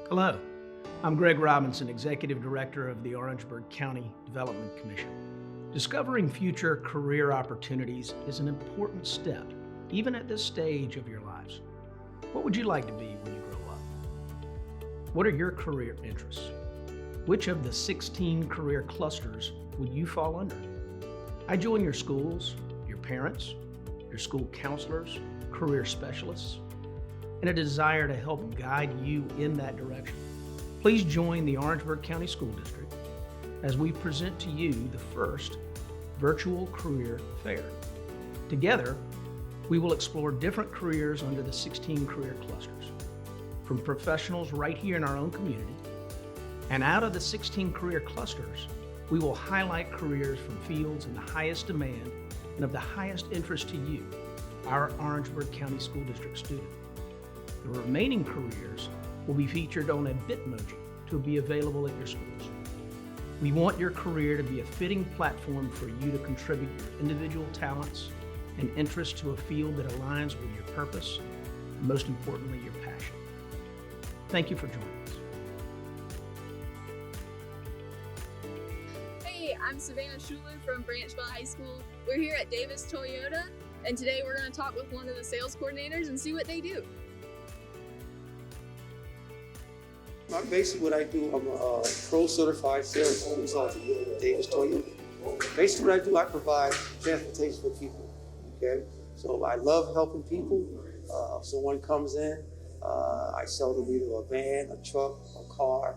Hello, I'm Greg Robinson, Executive Director of the Orangeburg County Development Commission. Discovering future career opportunities is an important step, even at this stage of your lives. What would you like to be when you grow up? What are your career interests? Which of the 16 career clusters would you fall under? I join your schools, your parents, your school counselors, career specialists, in a desire to help guide you in that direction. Please join the Orangeburg County School District as we present to you the first virtual career fair. Together, we will explore different careers under the 16 career clusters, from professionals right here in our own community, and out of the 16 career clusters, we will highlight careers from fields in the highest demand and of the highest interest to you, our Orangeburg County School District student. The remaining careers will be featured on a Bitmoji to be available at your schools. We want your career to be a fitting platform for you to contribute your individual talents and interests to a field that aligns with your purpose and, most importantly, your passion. Thank you for joining us. Hey, I'm Savannah Schuler from Branchville High School. We're here at Davis Toyota, and today we're going to talk with one of the sales coordinators and see what they do. Basically, what I do, I'm a pro certified sales consultant at Davis Toyota. Basically, what I do, I provide transportation for people. Okay, so I love helping people. If someone comes in, I sell them either a van, a truck, a car.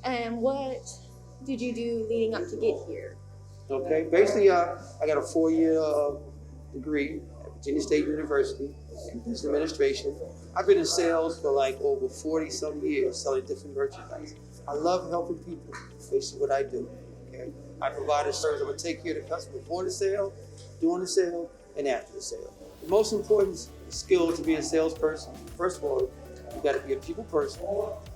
And what did you do leading up to get here? Okay, basically, I got a 4-year degree at Virginia State University in business administration. I've been in sales for like over 40-some years, selling different merchandise. I love helping people. Basically, what I do. Okay, I provide a service. I'm gonna take care of the customer before the sale, during the sale, and after the sale. The most important skill to be a salesperson, first of all, you got to be a people person.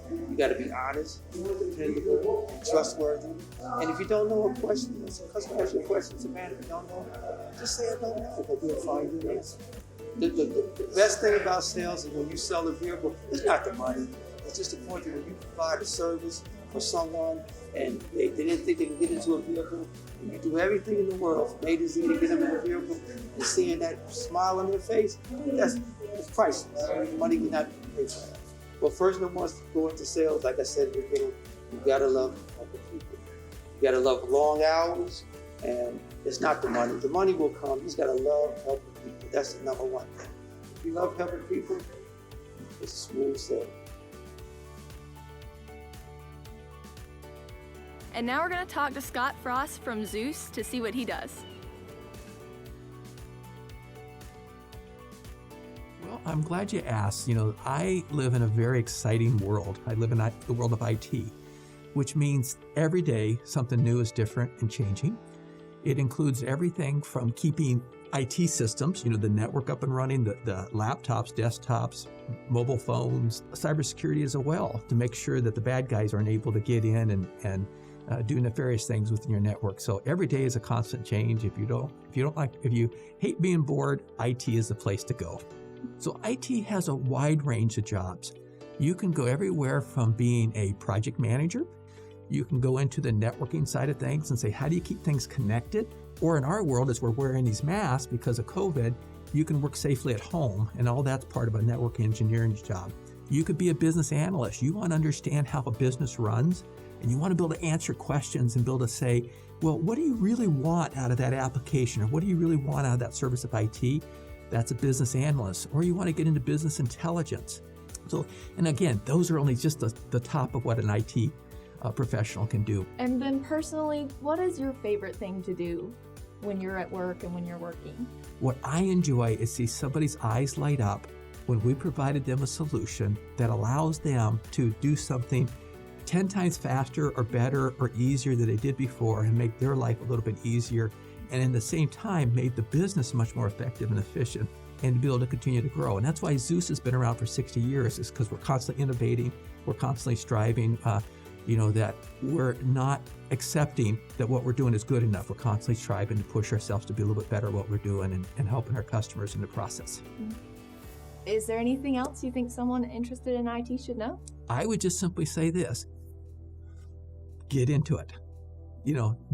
You got to be honest, dependable, and trustworthy. And if you don't know a question, if a customer asks you a question, it's a matter if you don't know, just say I don't know, but we'll find you an answer. The best thing about sales is when you sell a vehicle, it's not the money. It's just the point that when you provide a service for someone and they didn't think they could get into a vehicle, and you do everything in the world from A to Z to get them in a vehicle, and seeing that smile on their face, it's priceless. Money cannot pay for that. Well, first and foremost, go into sales, like I said at the beginning, you gotta love helping people. You gotta love long hours, and it's not the money. The money will come. You just gotta love helping people. That's the number one thing. If you love helping people, it's a smooth sale. And now we're going to talk to Scott Frost from Zeus to see what he does. Well, I'm glad you asked. I live in a very exciting world. I live in the world of IT, which means every day something new is different and changing. It includes everything from keeping IT systems, the network up and running, the laptops, desktops, mobile phones, cybersecurity as well, to make sure that the bad guys aren't able to get in and do nefarious things within your network. So every day is a constant change. If you hate being bored, IT is the place to go. So IT has a wide range of jobs. You can go everywhere from being a project manager. You can go into the networking side of things and say, how do you keep things connected? Or in our world, as we're wearing these masks because of COVID, you can work safely at home, and all that's part of a network engineering job. You could be a business analyst. You want to understand how a business runs, and you want to be able to answer questions and be able to say, well, what do you really want out of that application? Or what do you really want out of that service of IT? That's a business analyst. Or you want to get into business intelligence. So, and again, those are only just the top of what an IT professional can do. And then personally, what is your favorite thing to do when you're at work and when you're working? What I enjoy is see somebody's eyes light up when we provided them a solution that allows them to do something 10 times faster or better or easier than they did before and make their life a little bit easier, and in the same time made the business much more effective and efficient and to be able to continue to grow. And that's why Zeus has been around for 60 years, is because we're constantly innovating, we're constantly striving, that we're not accepting that what we're doing is good enough. We're constantly striving to push ourselves to be a little bit better at what we're doing and helping our customers in the process. Is there anything else you think someone interested in IT should know? I would just simply say this: get into it.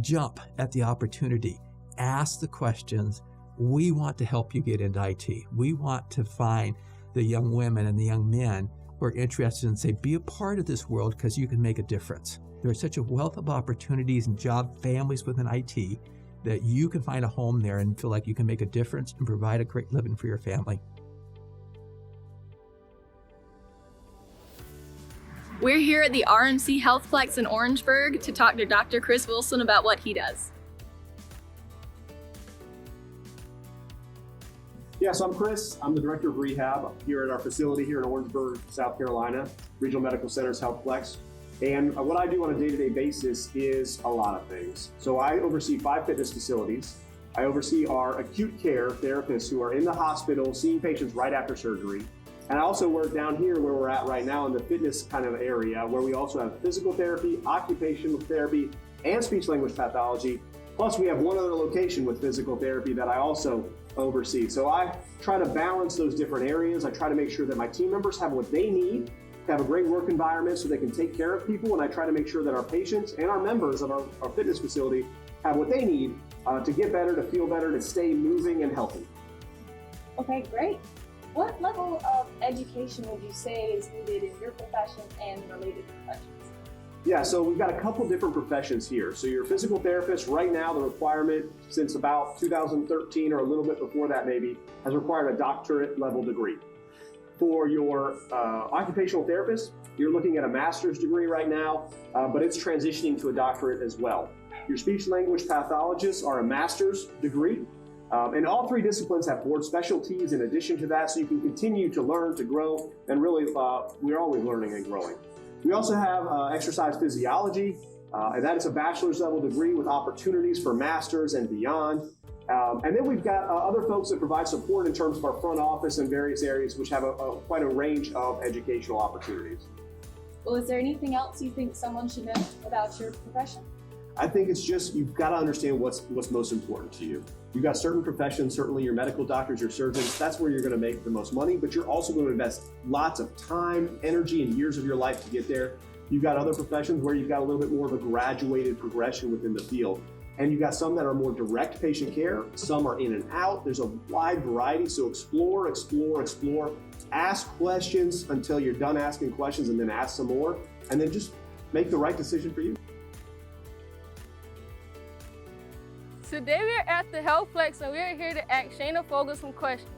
Jump at the opportunity. Ask the questions. We want to help you get into IT. We want to find the young women and the young men who are interested and say, be a part of this world because you can make a difference. There's such a wealth of opportunities and job families within IT that you can find a home there and feel like you can make a difference and provide a great living for your family. We're here at the RMC Healthplex in Orangeburg to talk to Dr. Chris Wilson about what he does. Yes, I'm Chris. I'm the Director of Rehab here at our facility here in Orangeburg, South Carolina, Regional Medical Center's Healthplex. And what I do on a day-to-day basis is a lot of things. So I oversee 5 fitness facilities. I oversee our acute care therapists who are in the hospital seeing patients right after surgery. And I also work down here where we're at right now in the fitness kind of area, where we also have physical therapy, occupational therapy, and speech-language pathology. Plus we have one other location with physical therapy that I also oversee. So I try to balance those different areas. I try to make sure that my team members have what they need to have a great work environment so they can take care of people. And I try to make sure that our patients and our members of our fitness facility have what they need to get better, to feel better, to stay moving and healthy. Okay, great. What level of education would you say is needed in your profession and related professions? Yeah, so we've got a couple different professions here. So your physical therapist, right now, the requirement since about 2013 or a little bit before that maybe, has required a doctorate level degree. For your occupational therapist, you're looking at a master's degree right now, but it's transitioning to a doctorate as well. Your speech language pathologists are a master's degree. And all 3 disciplines have board specialties in addition to that, so you can continue to learn, to grow, and really, we're always learning and growing. We also have exercise physiology, and that is a bachelor's level degree with opportunities for masters and beyond. And then we've got other folks that provide support in terms of our front office and various areas, which have quite a range of educational opportunities. Well, is there anything else you think someone should know about your profession? I think it's just, you've got to understand what's most important to you. You've got certain professions, certainly your medical doctors, your surgeons, that's where you're going to make the most money, but you're also going to invest lots of time, energy, and years of your life to get there. You've got other professions where you've got a little bit more of a graduated progression within the field. And you've got some that are more direct patient care, some are in and out. There's a wide variety, so explore. Ask questions until you're done asking questions, and then ask some more, and then just make the right decision for you. Today we're at the Healthplex and we're here to ask Shayna Fogel some questions.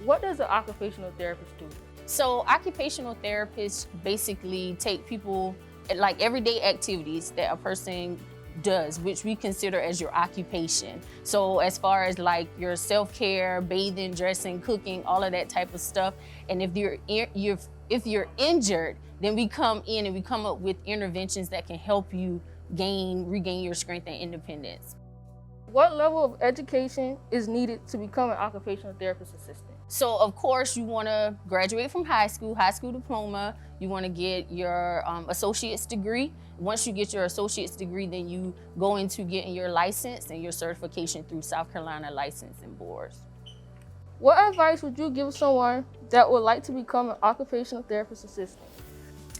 What does an occupational therapist do? So occupational therapists basically take people, like everyday activities that a person does, which we consider as your occupation. So as far as like your self-care, bathing, dressing, cooking, all of that type of stuff. And if you're injured, then we come in and we come up with interventions that can help you regain your strength and independence. What level of education is needed to become an occupational therapist assistant? So of course you want to graduate from high school diploma. You want to get your associate's degree. Once you get your associate's degree, then you go into getting your license and your certification through South Carolina licensing boards. What advice would you give someone that would like to become an occupational therapist assistant?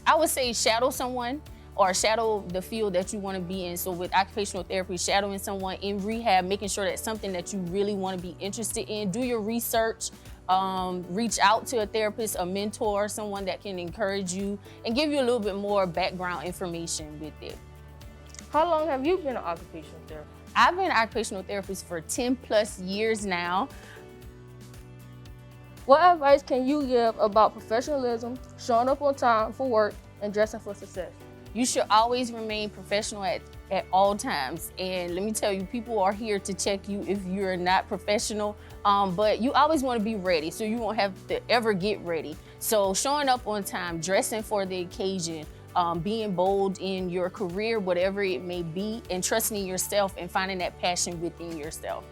I would say shadow someone or shadow the field that you want to be in. So with occupational therapy, shadowing someone in rehab, making sure that's something that you really want to be interested in. Do your research, reach out to a therapist, a mentor, someone that can encourage you and give you a little bit more background information with it. How long have you been an occupational therapist? I've been an occupational therapist for 10 plus years now. What advice can you give about professionalism, showing up on time for work, and dressing for success? You should always remain professional at all times. And let me tell you, people are here to check you if you're not professional, but you always want to be ready, so you won't have to ever get ready. So showing up on time, dressing for the occasion, being bold in your career, whatever it may be, and trusting in yourself and finding that passion within yourself.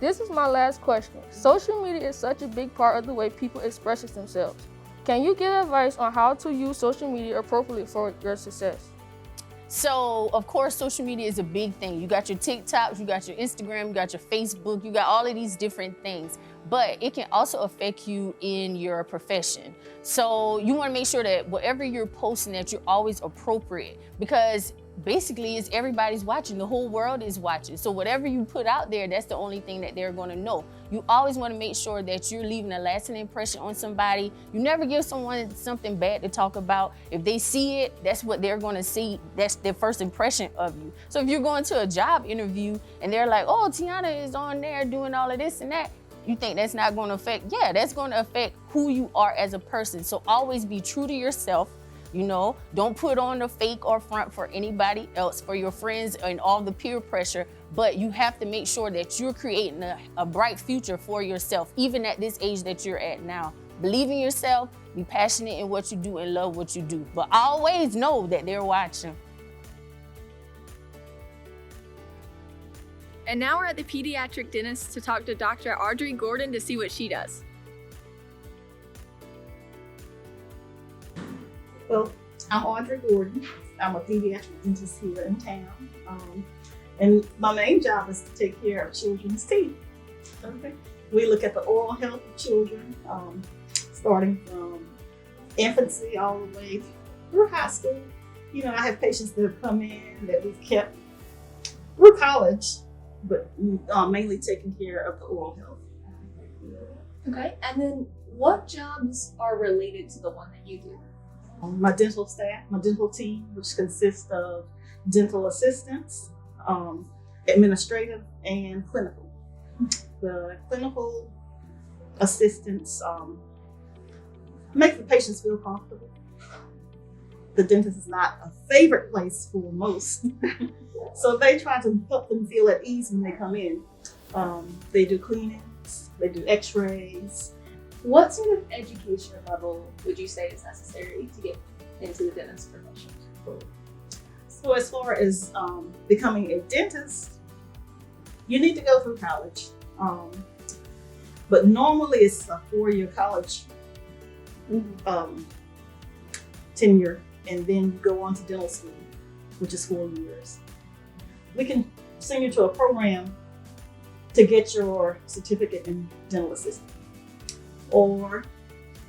This is my last question. Social media is such a big part of the way people express themselves. Can you give advice on how to use social media appropriately for your success? So of course, social media is a big thing. You got your TikToks, you got your Instagram, you got your Facebook, you got all of these different things, but it can also affect you in your profession. So you wanna make sure that whatever you're posting, that you're always appropriate, because basically it's everybody's watching, the whole world is watching. So whatever you put out there, that's the only thing that they're gonna know. You always wanna make sure that you're leaving a lasting impression on somebody. You never give someone something bad to talk about. If they see it, that's what they're gonna see. That's their first impression of you. So if you're going to a job interview and they're like, oh, Tiana is on there doing all of this and that, you think that's not gonna affect? Yeah, that's gonna affect who you are as a person. So always be true to yourself. You know, don't put on a fake or front for anybody else, for your friends and all the peer pressure, but you have to make sure that you're creating a bright future for yourself, even at this age that you're at now. Believe in yourself, be passionate in what you do and love what you do, but always know that they're watching. And now we're at the pediatric dentist to talk to Dr. Audrey Gordon to see what she does. Well, I'm Audrey Gordon. I'm a pediatric dentist here in town. And my main job is to take care of children's teeth. Okay. We look at the oral health of children, starting from infancy all the way through high school. You know, I have patients that have come in that we've kept through college, but mainly taking care of the oral health. Okay, and then what jobs are related to the one that you do? My dental staff, my dental team, which consists of dental assistants, administrative, and clinical. The clinical assistants make the patients feel comfortable. The dentist is not a favorite place for most, so they try to help them feel at ease when they come in. They do cleanings, they do x-rays. What sort of education level would you say is necessary to get into the dentist profession? So as far as becoming a dentist, you need to go through college. But normally it's a 4-year college tenure, and then you go on to dental school, which is 4 years. We can send you to a program to get your certificate in dental assistant. Or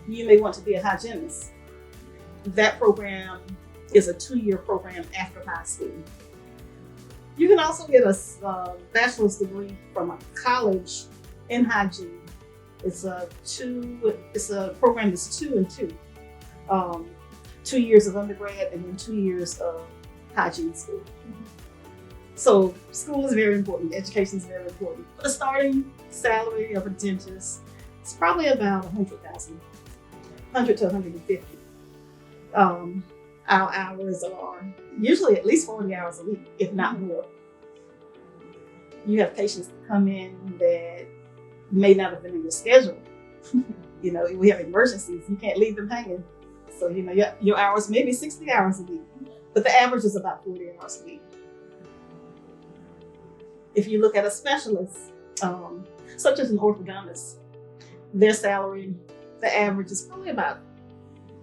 you may want to be a hygienist. That program is a 2-year program after high school. You can also get a bachelor's degree from a college in hygiene. It's a program that's 2 and 2. 2 years of undergrad and then 2 years of hygiene school. So school is very important. Education is very important. The starting salary of a dentist is probably about $100,000, 100 to 150. Our hours are usually at least 40 hours a week, if not more. You have patients that come in that may not have been in your schedule. You know, we have emergencies. You can't leave them hanging. So, you know, your hours may be 60 hours a week, but the average is about 40 hours a week. If you look at a specialist, such as an orthodontist, their salary, the average is probably about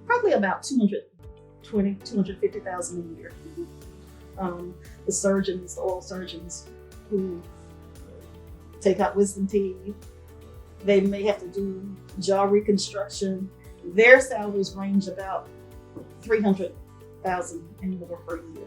$220,000, $250,000 a year. The surgeons, the oral surgeons who take out wisdom teeth, they may have to do jaw reconstruction. Their salaries range about $300,000 and more per year.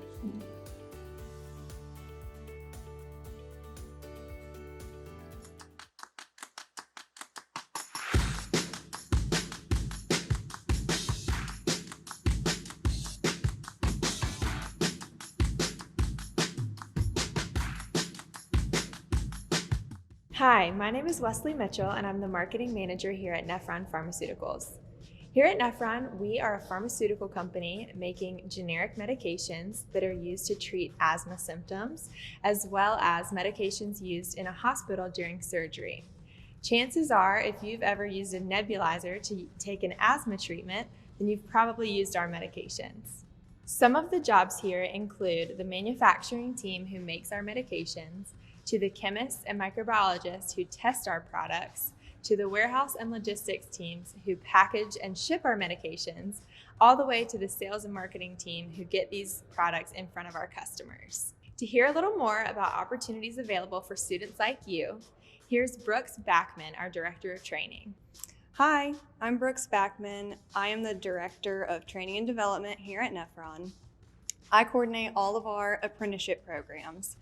Hi, my name is Wesley Mitchell and I'm the marketing manager here at Nephron Pharmaceuticals. Here at Nephron, we are a pharmaceutical company making generic medications that are used to treat asthma symptoms, as well as medications used in a hospital during surgery. Chances are, if you've ever used a nebulizer to take an asthma treatment, then you've probably used our medications. Some of the jobs here include the manufacturing team who makes our medications, to the chemists and microbiologists who test our products, to the warehouse and logistics teams who package and ship our medications, all the way to the sales and marketing team who get these products in front of our customers. To hear a little more about opportunities available for students like you, here's Brooks Backman, our Director of Training. Hi, I'm Brooks Backman. I am the Director of Training and Development here at Nephron. I coordinate all of our apprenticeship programs.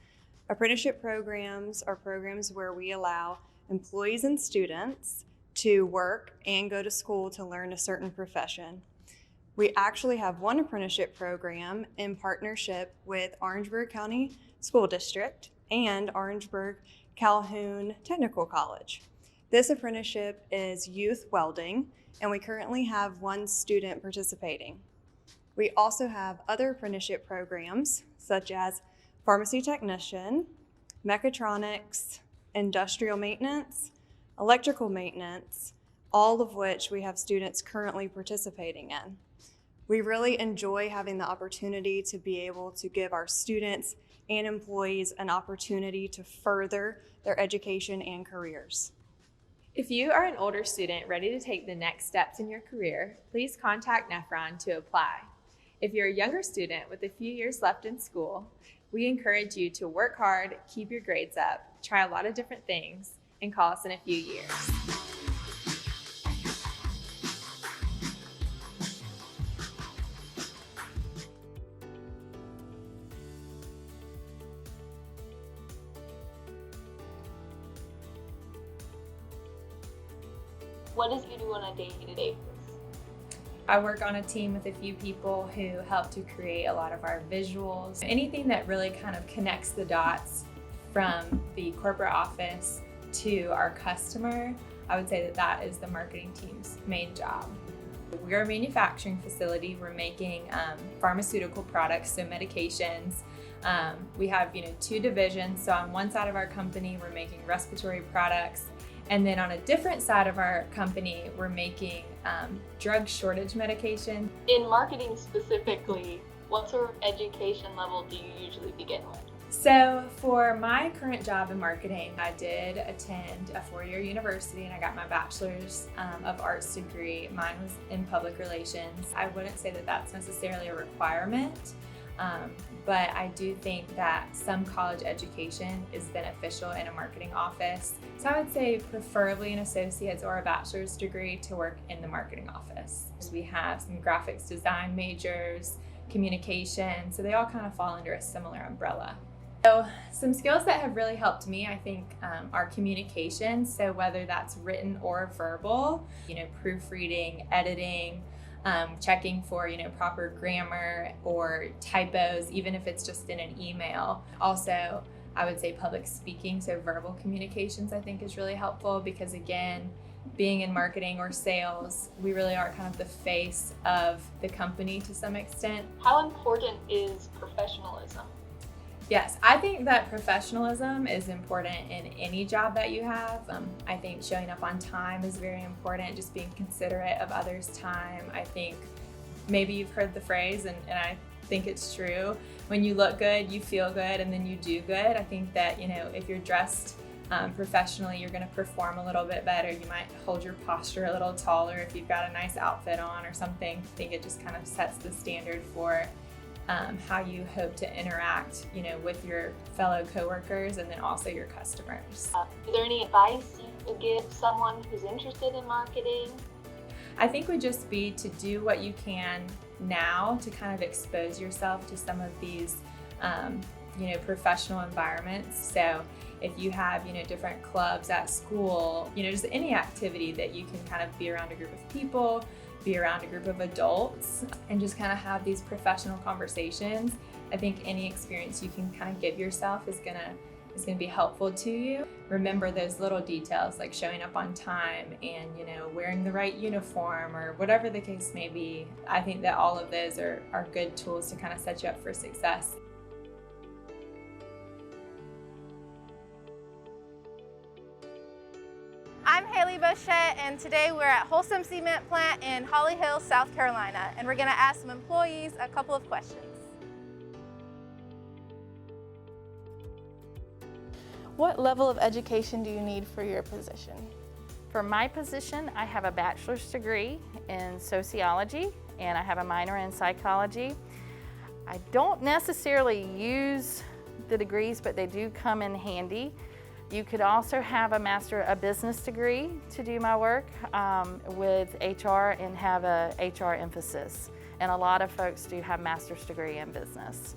Apprenticeship programs are programs where we allow employees and students to work and go to school to learn a certain profession. We actually have one apprenticeship program in partnership with Orangeburg County School District and Orangeburg Calhoun Technical College. This apprenticeship is youth welding, and we currently have one student participating. We also have other apprenticeship programs such as pharmacy technician, mechatronics, industrial maintenance, electrical maintenance, all of which we have students currently participating in. We really enjoy having the opportunity to be able to give our students and employees an opportunity to further their education and careers. If you are an older student ready to take the next steps in your career, please contact Nephron to apply. If you're a younger student with a few years left in school, we encourage you to work hard, keep your grades up, try a lot of different things, and call us in a few years. What does you do on a day-to-day basis? I work on a team with a few people who help to create a lot of our visuals. Anything that really kind of connects the dots from the corporate office to our customer, I would say that that is the marketing team's main job. We're a manufacturing facility. We're making pharmaceutical products, so medications. We have, two divisions. So on one side of our company, we're making respiratory products. And then on a different side of our company, we're making drug shortage medication. In marketing specifically, what sort of education level do you usually begin with? So for my current job in marketing, I did attend a 4-year university and I got my bachelor's of arts degree. Mine was in public relations. I wouldn't say that that's necessarily a requirement, but I do think that some college education is beneficial in a marketing office. So I would say preferably an associate's or a bachelor's degree to work in the marketing office. We have some graphics design majors, communication, so they all kind of fall under a similar umbrella. So some skills that have really helped me, I think, are communication. So whether that's written or verbal, proofreading, editing, checking for, proper grammar or typos, even if it's just in an email. Also, I would say public speaking, so verbal communications I think is really helpful because again, being in marketing or sales, we really are kind of the face of the company to some extent. How important is professionalism? Yes, I think that professionalism is important in any job that you have. I think showing up on time is very important, just being considerate of others' time. I think maybe you've heard the phrase, and I think it's true, when you look good, you feel good, and then you do good. I think that, if you're dressed professionally, you're going to perform a little bit better. You might hold your posture a little taller if you've got a nice outfit on or something. I think it just kind of sets the standard for how you hope to interact, with your fellow coworkers and then also your customers. Is there any advice you would give someone who's interested in marketing? I think would just be to do what you can now to kind of expose yourself to some of these, professional environments. So if you have, different clubs at school, just any activity that you can kind of be around a group of people, be around a group of adults and just kind of have these professional conversations. I think any experience you can kind of give yourself is gonna be helpful to you. Remember those little details like showing up on time and wearing the right uniform or whatever the case may be. I think that all of those are good tools to kind of set you up for success. I'm Haley Bochette, and today we're at Wholesome Cement Plant in Holly Hills, South Carolina, and we're going to ask some employees a couple of questions. What level of education do you need for your position? For my position, I have a bachelor's degree in sociology, and I have a minor in psychology. I don't necessarily use the degrees, but they do come in handy. You could also have a business degree to do my work with HR and have a HR emphasis. And a lot of folks do have master's degree in business.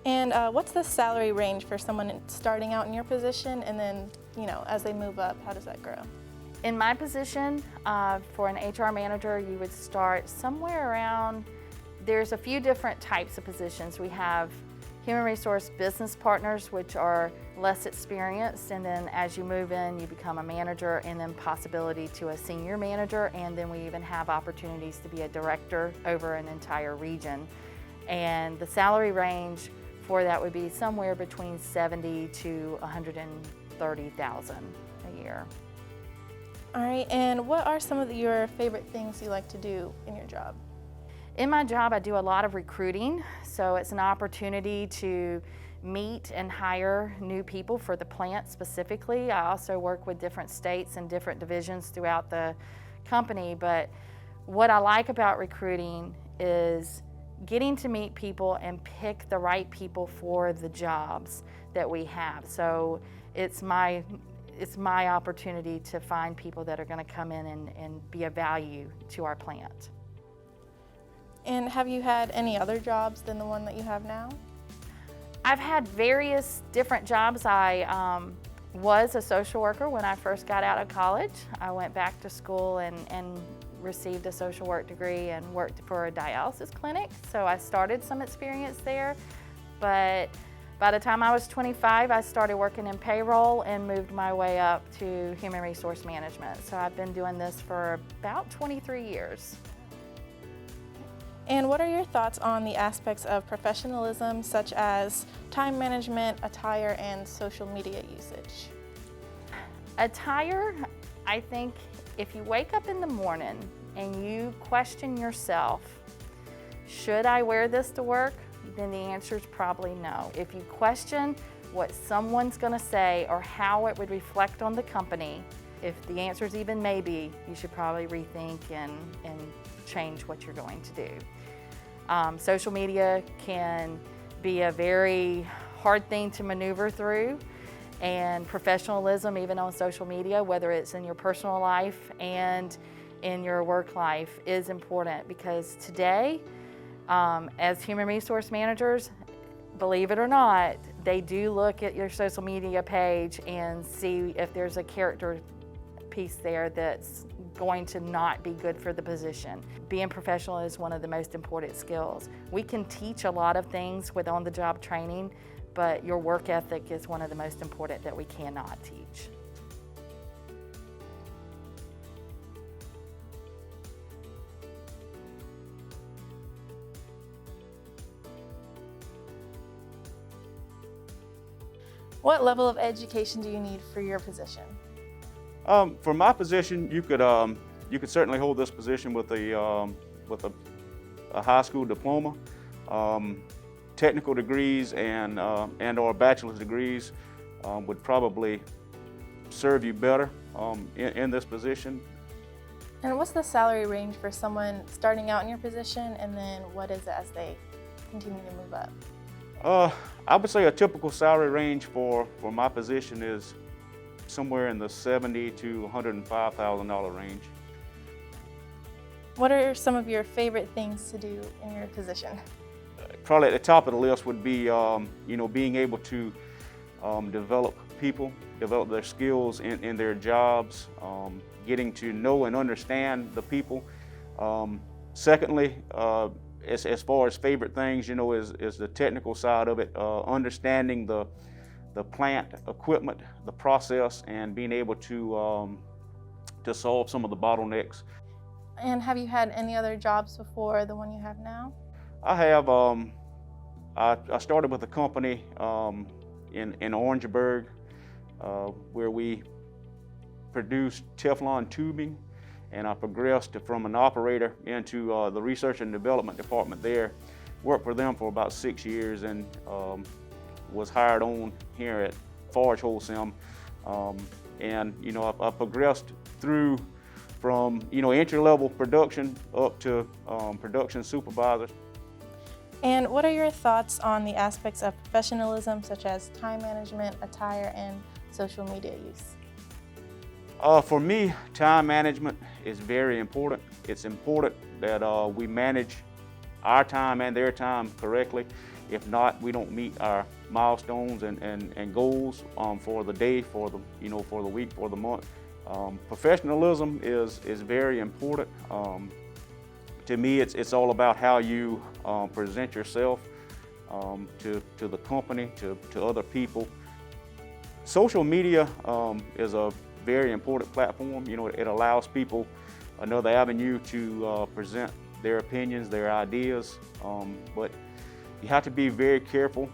And what's the salary range for someone starting out in your position, and then, as they move up, how does that grow? In my position, for an HR manager, you would start somewhere around, there's a few different types of positions. We have human resource business partners, which are less experienced, and then as you move in, you become a manager, and then possibility to a senior manager, and then we even have opportunities to be a director over an entire region. And the salary range for that would be somewhere between $70,000 to $130,000 a year. All right, and what are some of your favorite things you like to do in your job? In my job, I do a lot of recruiting, so it's an opportunity to meet and hire new people for the plant specifically. I also work with different states and different divisions throughout the company, but what I like about recruiting is getting to meet people and pick the right people for the jobs that we have. So it's my opportunity to find people that are going to come in and be of value to our plant. And have you had any other jobs than the one that you have now? I've had various different jobs. I was a social worker when I first got out of college. I went back to school and received a social work degree and worked for a dialysis clinic. So I started some experience there, but by the time I was 25, I started working in payroll and moved my way up to human resource management. So I've been doing this for about 23 years. And what are your thoughts on the aspects of professionalism, such as time management, attire, and social media usage? Attire, I think if you wake up in the morning and you question yourself, should I wear this to work? Then the answer is probably no. If you question what someone's going to say or how it would reflect on the company, if the answer is even maybe, you should probably rethink and change what you're going to do. Social media can be a very hard thing to maneuver through, and professionalism, even on social media, whether it's in your personal life and in your work life, is important, because today, as human resource managers, believe it or not, they do look at your social media page and see if there's a character piece there that's going to not be good for the position. Being professional is one of the most important skills. We can teach a lot of things with on-the-job training, but your work ethic is one of the most important that we cannot teach. What level of education do you need for your position? For my position, you could certainly hold this position with a high school diploma. Technical degrees and or bachelor's degrees would probably serve you better in this position. And what's the salary range for someone starting out in your position, and then what is it as they continue to move up? I would say a typical salary range for my position is somewhere in the $70,000 to $105,000 range. What are some of your favorite things to do in your position? Probably at the top of the list would be, being able to develop people, develop their skills in their jobs, getting to know and understand the people. Secondly, as far as favorite things, is the technical side of it, understanding the plant equipment, the process, and being able to solve some of the bottlenecks. And have you had any other jobs before the one you have now? I have. I started with a company in Orangeburg where we produced Teflon tubing, and I progressed from an operator into the research and development department there. Worked for them for about 6 years, and was hired on here at Forge Wholesale. And I progressed through from entry-level production up to production supervisors. And what are your thoughts on the aspects of professionalism, such as time management, attire, and social media use? For me, time management is very important. It's important that we manage our time and their time correctly. If not, we don't meet our milestones and goals for the day, for the for the week, for the month. Professionalism is very important. To me, it's all about how you present yourself to the company, to other people. Social media is a very important platform. It allows people another avenue to present their opinions, their ideas, but you have to be very careful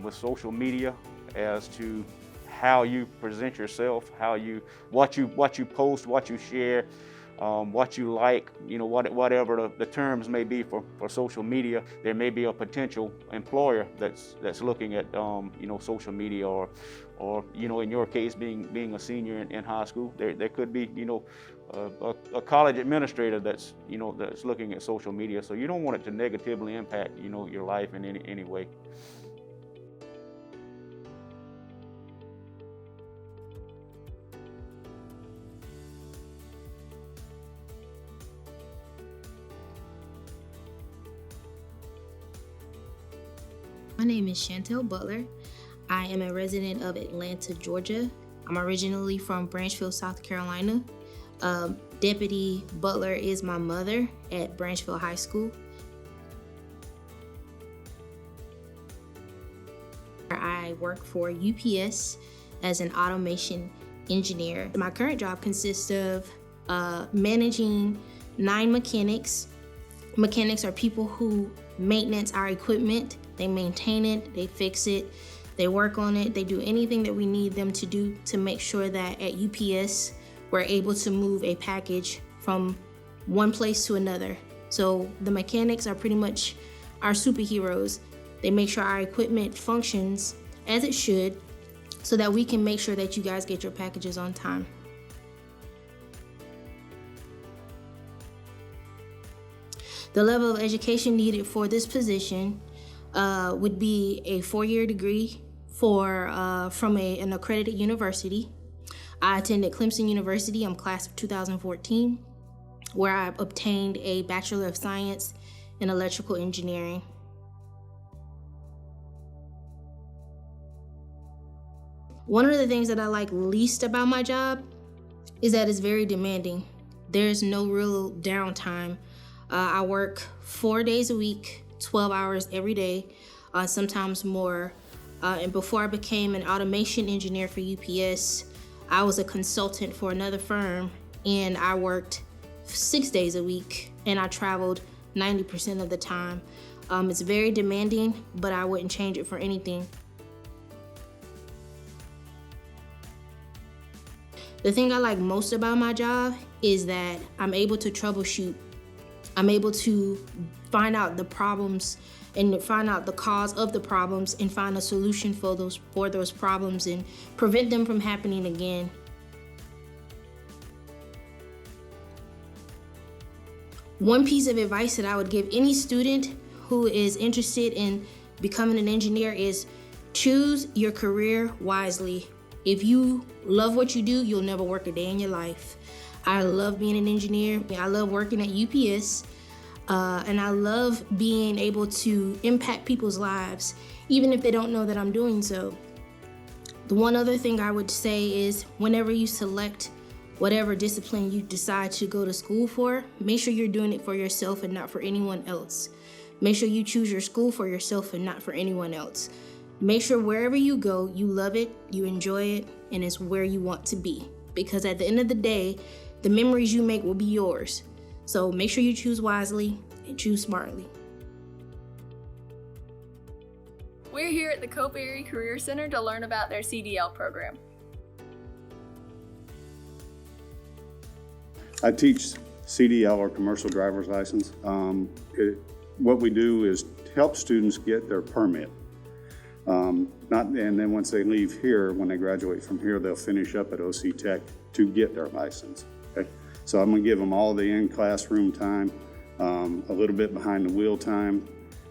with social media as to how you present yourself, what you post, what you share, what you like, whatever the terms may be for social media. There may be a potential employer that's looking at social media, or in your case, being a senior in high school, there could be a college administrator that's looking at social media. So you don't want it to negatively impact your life in any way. My name is Chantel Butler. I am a resident of Atlanta, Georgia. I'm originally from Branchville, South Carolina. Deputy Butler is my mother at Branchville High School. I work for UPS as an automation engineer. My current job consists of managing 9 mechanics. Mechanics are people who maintenance our equipment. They maintain it, they fix it, they work on it, they do anything that we need them to do to make sure that at UPS we're able to move a package from one place to another. So the mechanics are pretty much our superheroes. They make sure our equipment functions as it should so that we can make sure that you guys get your packages on time. The level of education needed for this position would be a 4-year degree from an accredited university. I attended Clemson University. I'm class of 2014, where I obtained a Bachelor of Science in Electrical Engineering. One of the things that I like least about my job is that it's very demanding. There's no real downtime. I work 4 days a week, 12 hours every day, sometimes more. And before I became an automation engineer for UPS, I was a consultant for another firm, and I worked 6 days a week, and I traveled 90% of the time. It's very demanding, but I wouldn't change it for anything. The thing I like most about my job is that I'm able to troubleshoot. I'm able to find out the problems and find out the cause of the problems and find a solution for those problems and prevent them from happening again. One piece of advice that I would give any student who is interested in becoming an engineer is choose your career wisely. If you love what you do, you'll never work a day in your life. I love being an engineer. I love working at UPS. And I love being able to impact people's lives, even if they don't know that I'm doing so. The one other thing I would say is whenever you select whatever discipline you decide to go to school for, make sure you're doing it for yourself and not for anyone else. Make sure you choose your school for yourself and not for anyone else. Make sure wherever you go, you love it, you enjoy it, and it's where you want to be. Because at the end of the day, the memories you make will be yours. So make sure you choose wisely and choose smartly. We're here at the Cope Area Career Center to learn about their CDL program. I teach CDL, or commercial driver's license. What we do is help students get their permit. And then once they leave here, when they graduate from here, they'll finish up at OC Tech to get their license. Okay? So I'm gonna give them all the in-classroom time, a little bit behind the wheel time,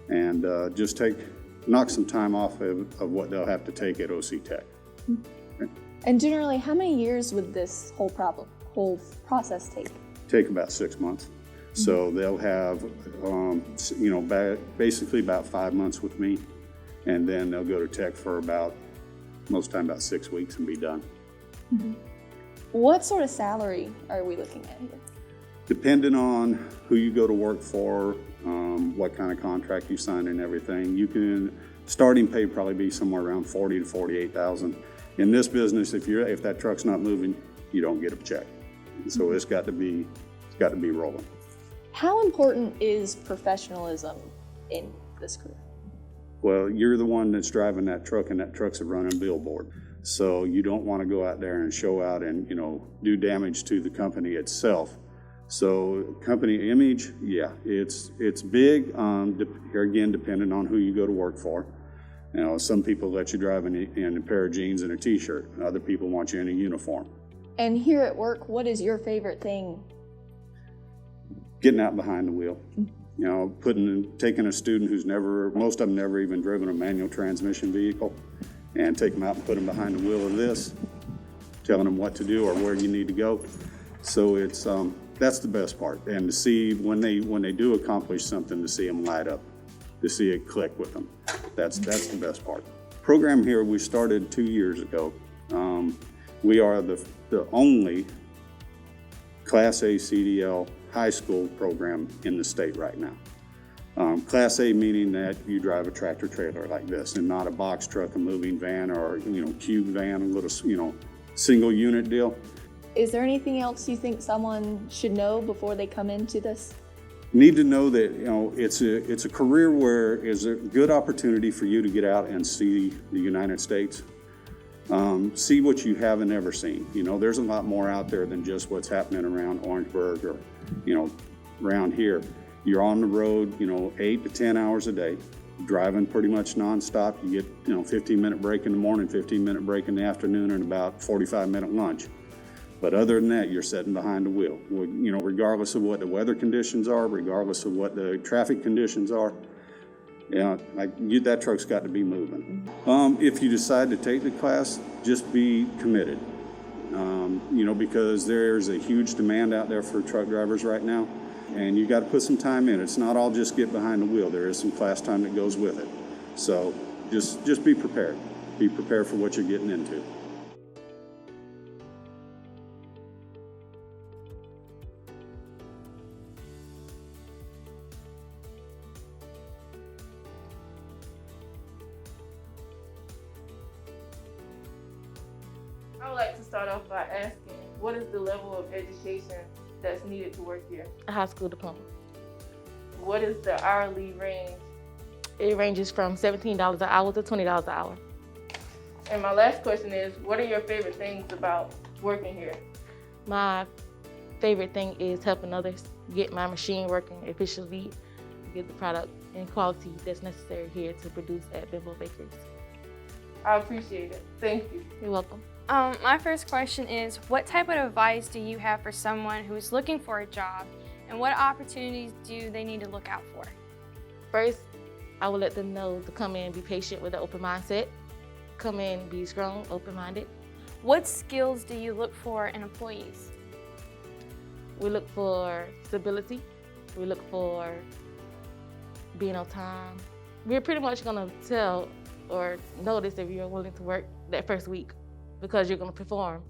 and just knock some time off of what they'll have to take at OC Tech. Okay. And generally, how many years would this whole process take? Take about 6 months. So they'll have, basically about 5 months with me, and then they'll go to Tech for most time about 6 weeks and be done. What sort of salary are we looking at here? Depending on who you go to work for, what kind of contract you sign and everything, starting pay probably be somewhere around 40 to 48,000. In this business, if that truck's not moving, you don't get a check. So it's got to be rolling. How important is professionalism in this career? Well, you're the one that's driving that truck, and that truck's a running billboard. So you don't want to go out there and show out and, do damage to the company itself. So company image, yeah, it's big, again, depending on who you go to work for. Some people let you drive in a pair of jeans and a t-shirt. Other people want you in a uniform. And here at work, what is your favorite thing? Getting out behind the wheel. Taking a student most of them never even driven a manual transmission vehicle, and take them out and put them behind the wheel of this, telling them what to do or where you need to go. So that's the best part. And to see when they do accomplish something, to see them light up, to see it click with them. That's the best part. Program here we started 2 years ago. We are the only Class A CDL high school program in the state right now. Class A meaning that you drive a tractor trailer like this and not a box truck, a moving van, or cube van, a little single unit deal. Is there anything else you think someone should know before they come into this? Need to know that it's a career where is a good opportunity for you to get out and see the United States. See what you haven't ever seen. There's a lot more out there than just what's happening around Orangeburg or around here. You're on the road 8 to 10 hours a day, driving pretty much nonstop. You get 15-minute break in the morning, 15-minute break in the afternoon, and about 45-minute lunch. But other than that, you're sitting behind the wheel. Regardless of what the weather conditions are, regardless of what the traffic conditions are, that truck's got to be moving. If you decide to take the class, just be committed. Because there's a huge demand out there for truck drivers right now, and you got to put some time in. It's not all just get behind the wheel. There is some class time that goes with it. So just be prepared. Be prepared for what you're getting into. I would like to start off by asking, what is the level of education that's needed to work here? A high school diploma. What is the hourly range? It ranges from $17 an hour to $20 an hour. And my last question is, what are your favorite things about working here? My favorite thing is helping others get my machine working efficiently, get the product and quality that's necessary here to produce at Bimbo Bakeries. I appreciate it. Thank you. You're welcome. My first question is, what type of advice do you have for someone who is looking for a job, and what opportunities do they need to look out for? First, I would let them know to come in, be patient with an open mindset. Come in, be strong, open-minded. What skills do you look for in employees? We look for stability. We look for being on time. We're pretty much gonna tell or notice if you're willing to work that first week, because you're gonna perform.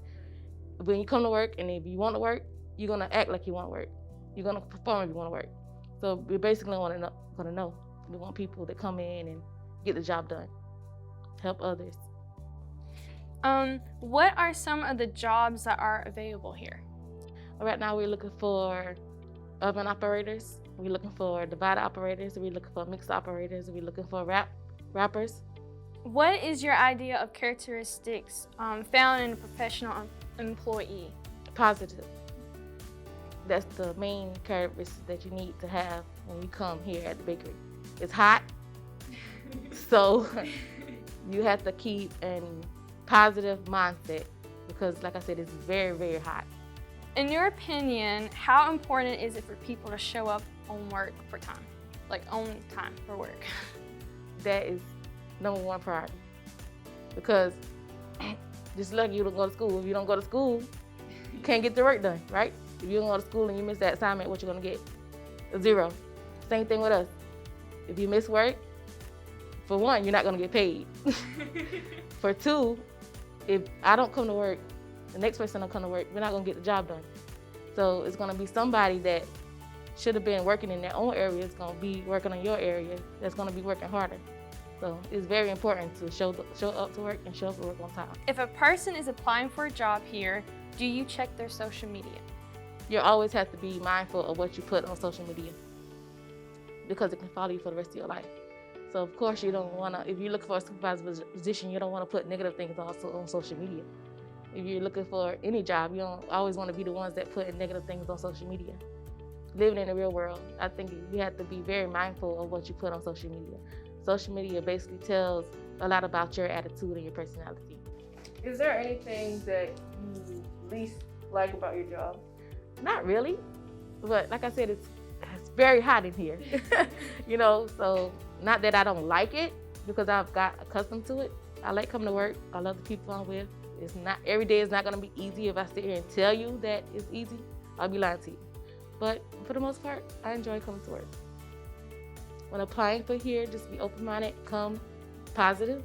When you come to work and if you want to work, you're gonna act like you want to work. You're gonna perform if you want to work. So we basically gonna know. We want people that come in and get the job done, help others. What are some of the jobs that are available here? Right now we're looking for oven operators. We're looking for divider operators. We're looking for mixer operators. We're looking for wrappers. What is your idea of characteristics found in a professional employee? Positive. That's the main characteristic that you need to have when you come here at the bakery. It's hot, so you have to keep a positive mindset because, like I said, it's very, very hot. In your opinion, how important is it for people to show up on work for time? Like on time for work? That is #1 priority. Because just lucky you don't go to school. If you don't go to school, you can't get the work done, right? If you don't go to school and you miss that assignment, what you gonna get? A 0. Same thing with us. If you miss work, for 1, you're not gonna get paid. For 2, if I don't come to work, the next person don't come to work, we're not gonna get the job done. So it's gonna be somebody that should have been working in their own area is gonna be working in your area that's gonna be working harder. So it's very important to show up to work and show up to work on time. If a person is applying for a job here, do you check their social media? You always have to be mindful of what you put on social media because it can follow you for the rest of your life. So of course you don't wanna, if you're looking for a supervisor position, you don't wanna put negative things also on social media. If you're looking for any job, you don't always wanna be the ones that put negative things on social media. Living in the real world, I think you have to be very mindful of what you put on social media. Social media basically tells a lot about your attitude and your personality. Is there anything that you least like about your job? Not really, but like I said, it's very hot in here. You know, so not that I don't like it because I've got accustomed to it. I like coming to work. I love the people I'm with. It's not every day is not gonna be easy. If I sit here and tell you that it's easy, I'll be lying to you. But for the most part, I enjoy coming to work. When applying for here, just be open-minded, come positive,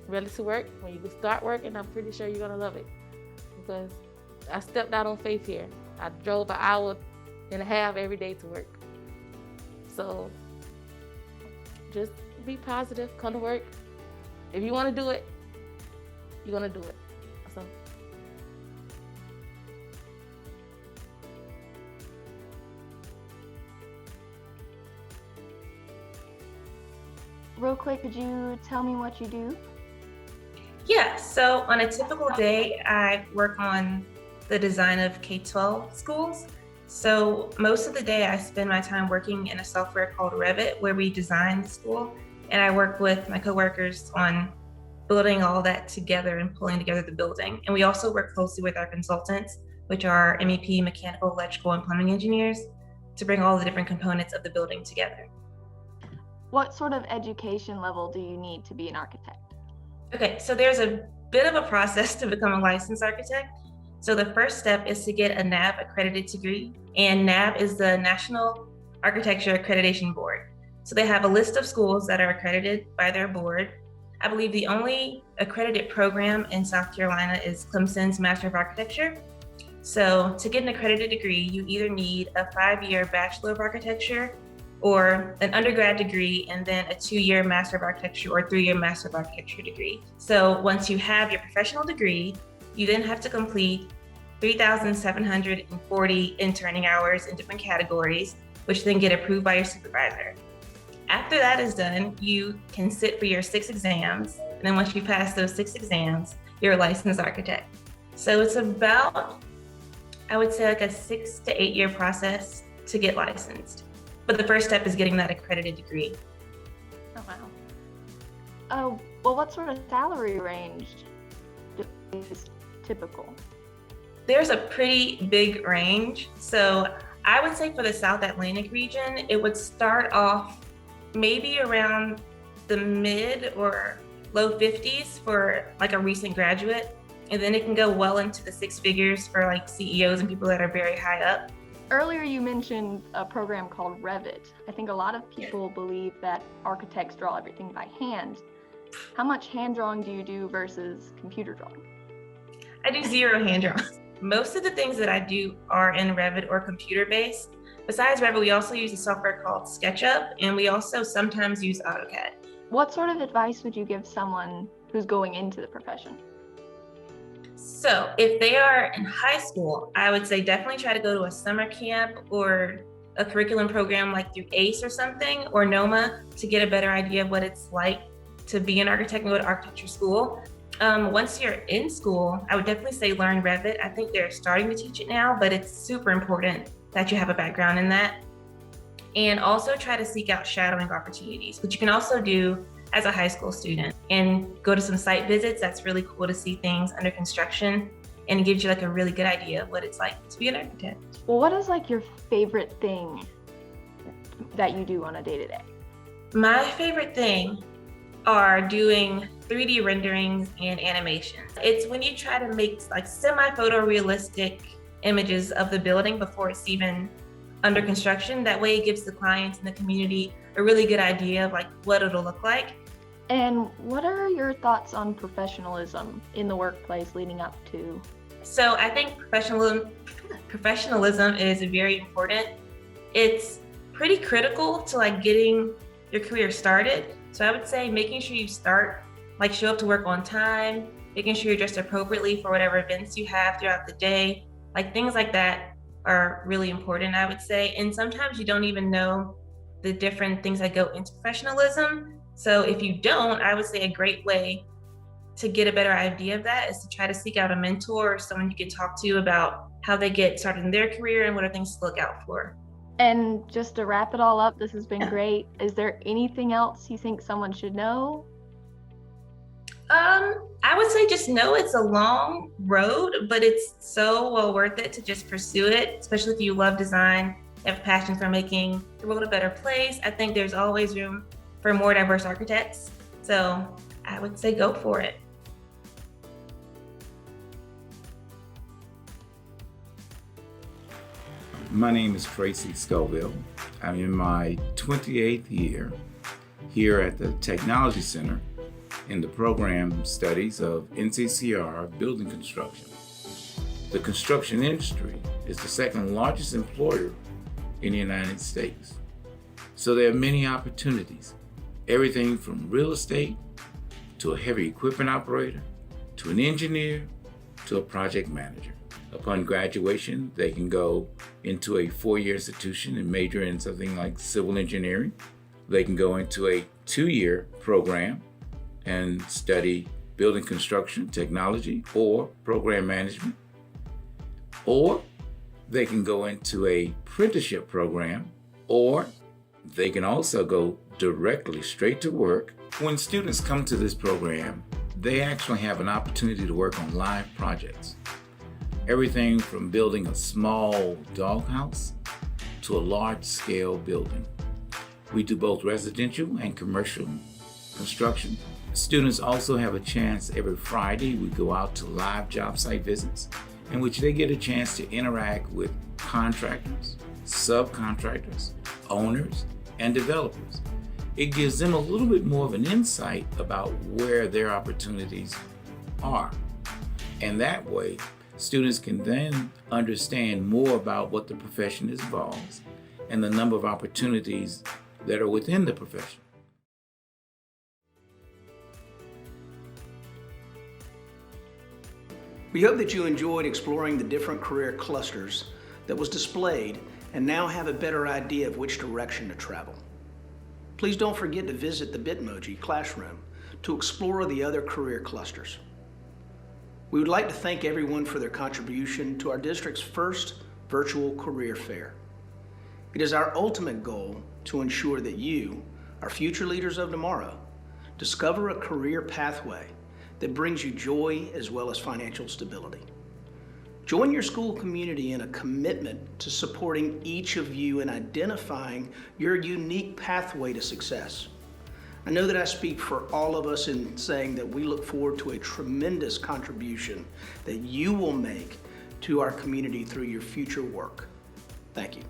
ready to work. When you start working, I'm pretty sure you're gonna love it because I stepped out on faith here. I drove 1.5 hours every day to work. So just be positive, come to work. If you wanna do it, you're gonna do it. So. Real quick, could you tell me what you do? Yeah, so on a typical day, I work on the design of K-12 schools. So most of the day I spend my time working in a software called Revit where we design the school. And I work with my coworkers on building all that together and pulling together the building. And we also work closely with our consultants, which are MEP, mechanical, electrical, and plumbing engineers, to bring all the different components of the building together. What sort of education level do you need to be an architect? Okay, so there's a bit of a process to become a licensed architect. So the first step is to get a NAB accredited degree, and NAB is the National Architecture Accreditation Board. So they have a list of schools that are accredited by their board. I believe the only accredited program in South Carolina is Clemson's Master of Architecture. So to get an accredited degree, you either need a 5-year Bachelor of Architecture or an undergrad degree and then a 2-year Master of Architecture or 3-year Master of Architecture degree. So once you have your professional degree, you then have to complete 3,740 interning hours in different categories, which then get approved by your supervisor. After that is done, you can sit for your 6 exams. And then once you pass those 6 exams, you're a licensed architect. So it's about, I would say, like a 6 to 8 year process to get licensed. But the first step is getting that accredited degree. Oh, wow. Oh, well, what sort of salary range is typical? There's a pretty big range. So I would say for the South Atlantic region, it would start off maybe around the mid or low 50s for like a recent graduate. And then it can go well into the 6 figures for like CEOs and people that are very high up. Earlier you mentioned a program called Revit. I think a lot of people believe that architects draw everything by hand. How much hand drawing do you do versus computer drawing? I do 0 hand drawing. Most of the things that I do are in Revit or computer based. Besides Revit, we also use a software called SketchUp, and we also sometimes use AutoCAD. What sort of advice would you give someone who's going into the profession? So if they are in high school, I would say definitely try to go to a summer camp or a curriculum program like through ACE or something, or NOMA, to get a better idea of what it's like to be an architect and go to architecture school. Once you're in school, I would definitely say learn Revit. I think they're starting to teach it now, but it's super important that you have a background in that. And also try to seek out shadowing opportunities, which you can also do as a high school student, and go to some site visits. That's really cool to see things under construction and it gives you like a really good idea of what it's like to be an architect. Well, what is like your favorite thing that you do on a day-to-day? My favorite thing are doing 3D renderings and animations. It's when you try to make like semi-photorealistic images of the building before it's even under construction. That way it gives the clients and the community a really good idea of like what it'll look like. And what are your thoughts on professionalism in the workplace leading up to? So I think professionalism is very important. It's pretty critical to like getting your career started. So I would say making sure you start, like show up to work on time, making sure you're dressed appropriately for whatever events you have throughout the day. Like things like that are really important, I would say. And sometimes you don't even know the different things that go into professionalism. So if you don't, I would say a great way to get a better idea of that is to try to seek out a mentor or someone you can talk to about how they get started in their career and what are things to look out for. And just to wrap it all up, this has been great. Is there anything else you think someone should know? I would say just know it's a long road, but it's so well worth it to just pursue it, especially if you love design, have a passion for making the world a better place. I think there's always room for more diverse architects. So I would say go for it. My name is Tracy Scoville. I'm in my 28th year here at the Technology Center in the program studies of NCCR building construction. The construction industry is the second largest employer in the United States. So there are many opportunities, everything from real estate to a heavy equipment operator, to an engineer, to a project manager. Upon graduation, they can go into a 4-year institution and major in something like civil engineering. They can go into a 2-year program and study building construction, technology, or program management. Or they can go into a apprenticeship program, or they can also go directly straight to work. When students come to this program, they actually have an opportunity to work on live projects. Everything from building a small doghouse to a large-scale building. We do both residential and commercial construction. Students also have a chance every Friday. We go out to live job site visits in which they get a chance to interact with contractors, subcontractors, owners, and developers. It gives them a little bit more of an insight about where their opportunities are. And that way, students can then understand more about what the profession involves and the number of opportunities that are within the profession. We hope that you enjoyed exploring the different career clusters that was displayed and now have a better idea of which direction to travel. Please don't forget to visit the Bitmoji Classroom to explore the other career clusters. We would like to thank everyone for their contribution to our district's first virtual career fair. It is our ultimate goal to ensure that you, our future leaders of tomorrow, discover a career pathway that brings you joy as well as financial stability. Join your school community in a commitment to supporting each of you in identifying your unique pathway to success. I know that I speak for all of us in saying that we look forward to a tremendous contribution that you will make to our community through your future work. Thank you.